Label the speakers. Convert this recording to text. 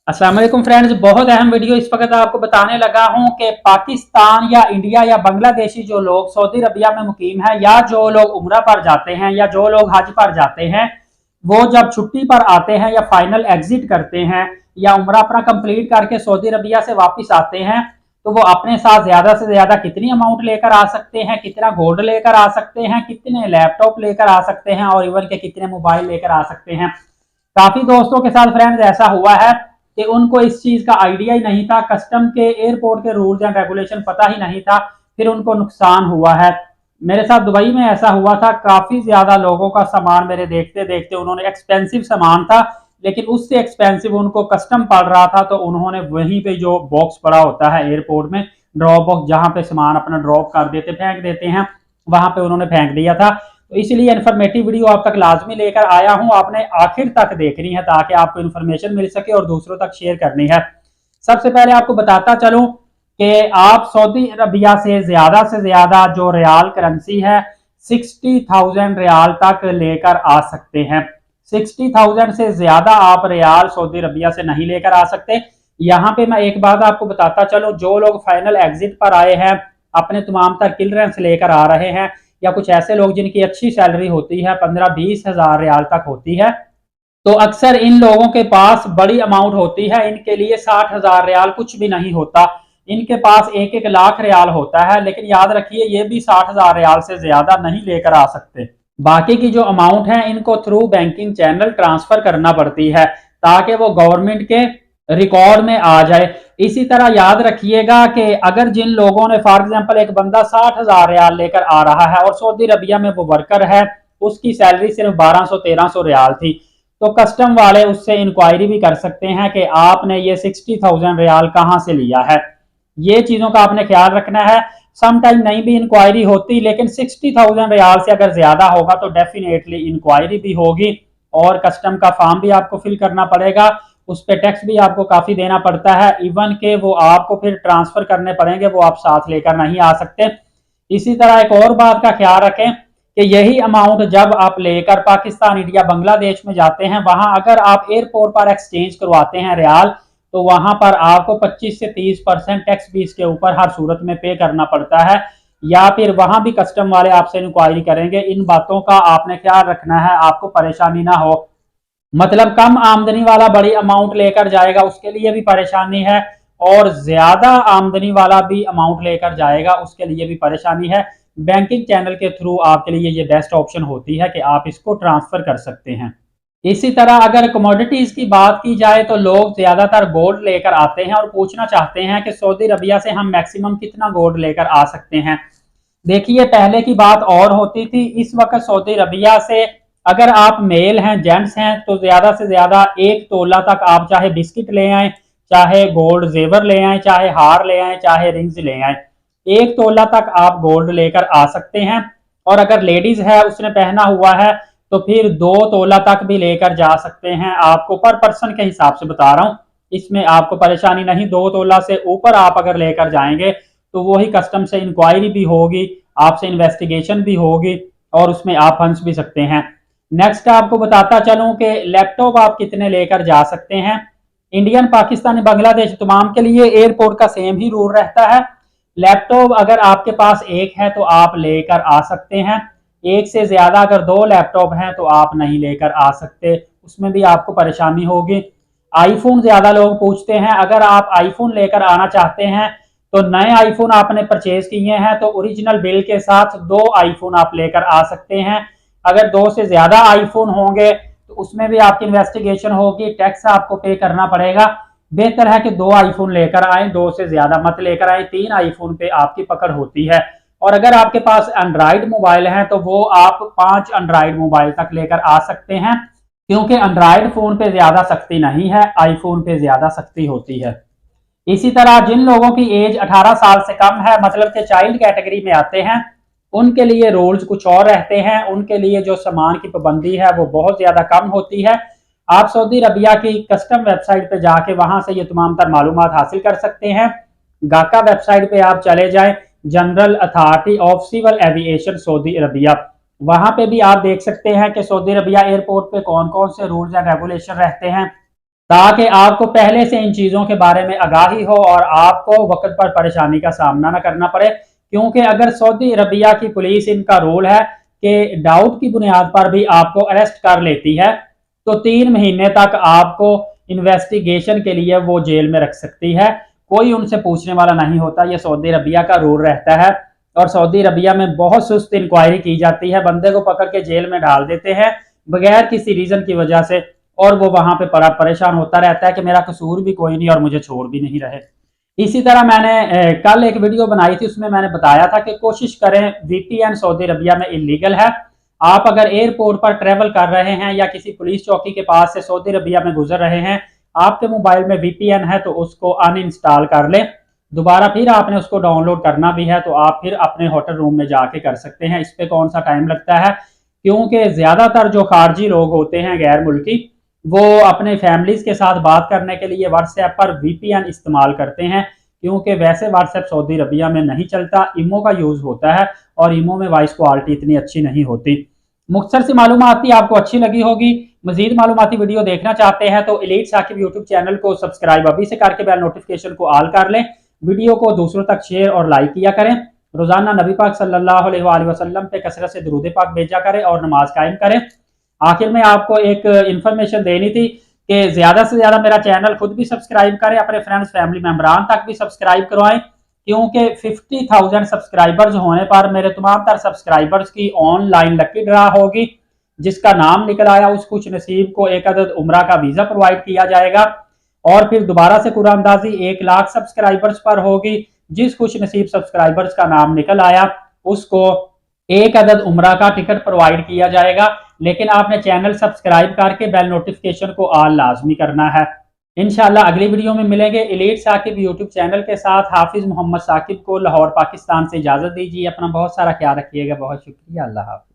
Speaker 1: अस्सलाम वालेकुम फ्रेंड्स, बहुत अहम वीडियो इस वक्त आपको बताने लगा हूं कि पाकिस्तान या इंडिया या बांग्लादेशी जो लोग सऊदी अरबिया में मुकीम है या जो लोग उम्रा पर जाते हैं या जो लोग हज पर जाते हैं, वो जब छुट्टी पर आते हैं या फाइनल एग्जिट करते हैं या उम्रा अपना कंप्लीट करके सऊदी अरबिया से वापस आते हैं, तो वो अपने साथ ज्यादा से ज्यादा कितनी अमाउंट लेकर आ सकते हैं, कितना गोल्ड लेकर आ सकते हैं, कितने लैपटॉप लेकर आ सकते हैं और इवन के कितने मोबाइल लेकर आ सकते हैं। काफी दोस्तों के साथ फ्रेंड्स ऐसा हुआ है कि उनको इस चीज का आइडिया ही नहीं था, कस्टम के एयरपोर्ट के रूल्स एंड रेगुलेशन पता ही नहीं था, फिर उनको नुकसान हुआ है। मेरे साथ दुबई में ऐसा हुआ था, काफी ज्यादा लोगों का सामान मेरे देखते देखते, उन्होंने एक्सपेंसिव सामान था लेकिन उससे एक्सपेंसिव उनको कस्टम पड़ रहा था, तो उन्होंने वहीं पे जो बॉक्स पड़ा होता है एयरपोर्ट में, ड्रॉप बॉक्स जहां पे सामान अपना ड्रॉप कर देते फेंक देते हैं, वहां पे उन्होंने फेंक दिया था। तो इसलिए इन्फॉर्मेटिव वीडियो आप तक लाजमी लेकर आया हूं, आपने आखिर तक देखनी है ताकि आपको इन्फॉर्मेशन मिल सके और दूसरों तक शेयर करनी है। सबसे पहले आपको बताता चलूं कि आप सऊदी अरबिया से ज्यादा जो रियाल करेंसी है 60,000 रियाल तक लेकर आ सकते हैं। 60,000 से ज्यादा आप रियाल सऊदी अरबिया से नहीं लेकर आ सकते। यहाँ पे मैं एक बात आपको बताता चलूं, जो लोग फाइनल एग्जिट पर आए हैं, अपने तमाम तर क्लियरेंस लेकर आ रहे हैं, या कुछ ऐसे लोग जिनकी अच्छी सैलरी होती है 15-20 हजार रियाल तक होती है, तो अक्सर इन लोगों के पास बड़ी अमाउंट होती है। इनके लिए 60,000 रियाल कुछ भी नहीं होता, इनके पास 1-1 लाख रियाल होता है। लेकिन याद रखिए, ये भी 60,000 रियाल से ज्यादा नहीं लेकर आ सकते। बाकी की जो अमाउंट है इनको थ्रू बैंकिंग चैनल ट्रांसफर करना पड़ती है ताकि वो गवर्नमेंट के रिकॉर्ड में आ जाए। इसी तरह याद रखिएगा कि अगर जिन लोगों ने, फॉर एग्जांपल एक बंदा 60,000 रियाल लेकर आ रहा है और सऊदी अरबिया में वो वर्कर है, उसकी सैलरी सिर्फ 1200-1300 रियाल थी, तो कस्टम वाले उससे इंक्वायरी भी कर सकते हैं कि आपने ये 60,000 रियाल कहां से लिया है। ये चीजों का आपने ख्याल रखना है। समटाइम नहीं भी इंक्वायरी होती, लेकिन 60,000 रियाल से अगर ज्यादा होगा तो डेफिनेटली इंक्वायरी भी होगी और कस्टम का फॉर्म भी आपको फिल करना पड़ेगा, उस पर टैक्स भी आपको काफी देना पड़ता है, इवन के वो आपको फिर ट्रांसफर करने पड़ेंगे, वो आप साथ लेकर नहीं आ सकते। इसी तरह एक और बात का ख्याल रखें कि यही अमाउंट जब आप लेकर पाकिस्तान, इंडिया, बांग्लादेश में जाते हैं, वहां अगर आप एयरपोर्ट पर एक्सचेंज करवाते हैं रियाल, तो वहां पर आपको 25 से 30% टैक्स भी इसके ऊपर हर सूरत में पे करना पड़ता है, या फिर वहां भी कस्टम वाले आपसे इंक्वायरी करेंगे। इन बातों का आपने ख्याल रखना है, आपको परेशानी ना हो। मतलब कम आमदनी वाला बड़ी अमाउंट लेकर जाएगा, उसके लिए भी परेशानी है, और ज्यादा आमदनी वाला भी अमाउंट लेकर जाएगा, उसके लिए भी परेशानी है। बैंकिंग चैनल के थ्रू आपके लिए ये बेस्ट ऑप्शन होती है कि आप इसको ट्रांसफर कर सकते हैं। इसी तरह अगर कमोडिटीज की बात की जाए तो लोग ज्यादातर गोल्ड लेकर आते हैं और पूछना चाहते हैं कि सऊदी अरबिया से हम मैक्सिमम कितना गोल्ड लेकर आ सकते हैं। देखिए, पहले की बात और होती थी, इस वक्त सऊदी अरबिया से अगर आप मेल हैं, जेंट्स हैं, तो ज्यादा से ज्यादा 1 तोला तक आप चाहे बिस्किट ले आए, चाहे गोल्ड जेवर ले आए, चाहे हार ले आए, चाहे रिंग्स ले आए, 1 तोला तक आप गोल्ड लेकर आ सकते हैं। और अगर लेडीज है, उसने पहना हुआ है, तो फिर 2 तोला तक भी लेकर जा सकते हैं। आपको पर पर्सन के हिसाब से बता रहा हूं, इसमें आपको परेशानी नहीं। 2 तोला से ऊपर आप अगर लेकर जाएंगे तो वही कस्टम से इंक्वायरी भी होगी, आपसे इन्वेस्टिगेशन भी होगी और उसमें आप फंस भी सकते हैं। नेक्स्ट आपको बताता चलूं कि लैपटॉप आप कितने लेकर जा सकते हैं। इंडियन, पाकिस्तानी, बांग्लादेश तमाम के लिए एयरपोर्ट का सेम ही रूल रहता है। लैपटॉप अगर आपके पास एक है तो आप लेकर आ सकते हैं, एक से ज्यादा अगर 2 लैपटॉप हैं तो आप नहीं लेकर आ सकते, उसमें भी आपको परेशानी होगी। आईफोन ज्यादा लोग पूछते हैं, अगर आप आईफोन लेकर आना चाहते हैं तो नए आईफोन आपने परचेज किए हैं तो ओरिजिनल बिल के साथ 2 आईफोन आप लेकर आ सकते हैं। अगर 2 से ज्यादा आईफोन होंगे तो उसमें भी आपकी इन्वेस्टिगेशन होगी, टैक्स आपको पे करना पड़ेगा। बेहतर है कि 2 आईफोन लेकर आए, 2 से ज्यादा मत लेकर आए, 3 आईफोन पे आपकी पकड़ होती है। और अगर आपके पास एंड्रॉइड मोबाइल है तो वो आप 5 एंड्रॉइड मोबाइल तक लेकर आ सकते हैं, क्योंकि एंड्रॉइड फोन पे ज्यादा सख्ती नहीं है, आईफोन पे ज्यादा सख्ती होती है। इसी तरह जिन लोगों की एज 18 साल से कम है, मतलब के चाइल्ड कैटेगरी में आते हैं, उनके लिए रूल्स कुछ और रहते हैं। उनके लिए जो सामान की पाबंदी है वो बहुत ज्यादा कम होती है। आप सऊदी अरबिया की कस्टम वेबसाइट पे जाके वहां से ये तमाम तर मालूमात हासिल कर सकते हैं। गाका वेबसाइट पे आप चले जाएं, General Authority of Civil Aviation Saudi Arabia, वहां पे भी आप देख सकते हैं कि सऊदी अरबिया एयरपोर्ट पे कौन कौन से रूल्स एंड रेगुलेशन रहते हैं। ताकि आपको पहले से इन चीज़ों के बारे में आगाही हो और आपको वक्त पर परेशानी का सामना न करना पड़े। क्योंकि अगर सऊदी अरबिया की पुलिस, इनका रूल है कि डाउट की बुनियाद पर भी आपको अरेस्ट कर लेती है, तो 3 महीने तक आपको इन्वेस्टिगेशन के लिए वो जेल में रख सकती है। कोई उनसे पूछने वाला नहीं होता। ये सऊदी अरबिया का रूल रहता है। और सऊदी अरबिया में बहुत सुस्त इंक्वायरी की जाती है, बंदे को पकड़ के जेल में डाल देते हैं बगैर किसी रीजन की वजह से, और वो वहां पे परेशान होता रहता है कि मेरा कसूर भी कोई नहीं और मुझे छोड़ भी नहीं रहे। इसी तरह मैंने कल एक वीडियो बनाई थी, उसमें मैंने बताया था कि कोशिश करें, वीपीएन सऊदी अरबिया में इलीगल है। आप अगर एयरपोर्ट पर ट्रेवल कर रहे हैं या किसी पुलिस चौकी के पास से सऊदी अरबिया में गुजर रहे हैं, आपके मोबाइल में वीपीएन है तो उसको अनइंस्टॉल कर लें। दोबारा फिर आपने उसको डाउनलोड करना भी है तो आप फिर अपने होटल रूम में जाके कर सकते हैं। इस पे कौन सा टाइम लगता है, क्योंकि ज्यादातर जो खारजी लोग होते हैं, गैर मुल्की, वो अपने फैमिलीज के साथ बात करने के लिए व्हाट्सएप पर वीपीएन इस्तेमाल करते हैं। क्योंकि वैसे व्हाट्सएप सऊदी अरबिया में नहीं चलता, इमो का यूज होता है और इमो में वॉइस क्वालिटी इतनी अच्छी नहीं होती। मुख्तसर सी मालूमाती आपको अच्छी लगी होगी। मजीद मालूमाती वीडियो देखना चाहते हैं तो एलीट साकिब यूट्यूब चैनल को सब्सक्राइब अभी से करके बेल नोटिफिकेशन को ऑल कर लें। वीडियो को दूसरों तक शेयर और लाइक किया करें। रोजाना नबी पाक सल्लल्लाहु अलैहि वसल्लम पे कसरत से दुरूद पाक भेजा करें और नमाज कायम करें। आखिर में आपको एक इंफॉर्मेशन देनी थी कि ज्यादा से ज्यादा मेरा चैनल खुद भी सब्सक्राइब करें, अपने फ्रेंड्स फैमिली मेंबरान तक भी सब्सक्राइब करवाएं। क्योंकि 50,000 सब्सक्राइबर्स होने पर मेरे तमाम तर सब्सक्राइबर्स की ऑनलाइन लकी ड्रा होगी। जिसका नाम निकल आया उस खुश नसीब को एक अदद उम्रा का वीजा प्रोवाइड किया जाएगा। और फिर दोबारा से कुरानदाजी 1 लाख सब्सक्राइबर्स पर होगी। जिस खुश नसीब सब्सक्राइबर्स का नाम निकल आया उसको एक अदद उम्रा का टिकट प्रोवाइड किया जाएगा। लेकिन आपने चैनल सब्सक्राइब करके बेल नोटिफिकेशन को ऑल लाजमी करना है। इंशाल्लाह अगली वीडियो में मिलेंगे एलीट साकिब यूट्यूब चैनल के साथ। हाफिज मोहम्मद साकिब को लाहौर पाकिस्तान से इजाजत दीजिए। अपना बहुत सारा ख्याल रखिएगा। बहुत शुक्रिया। अल्लाह हाफ़िज़।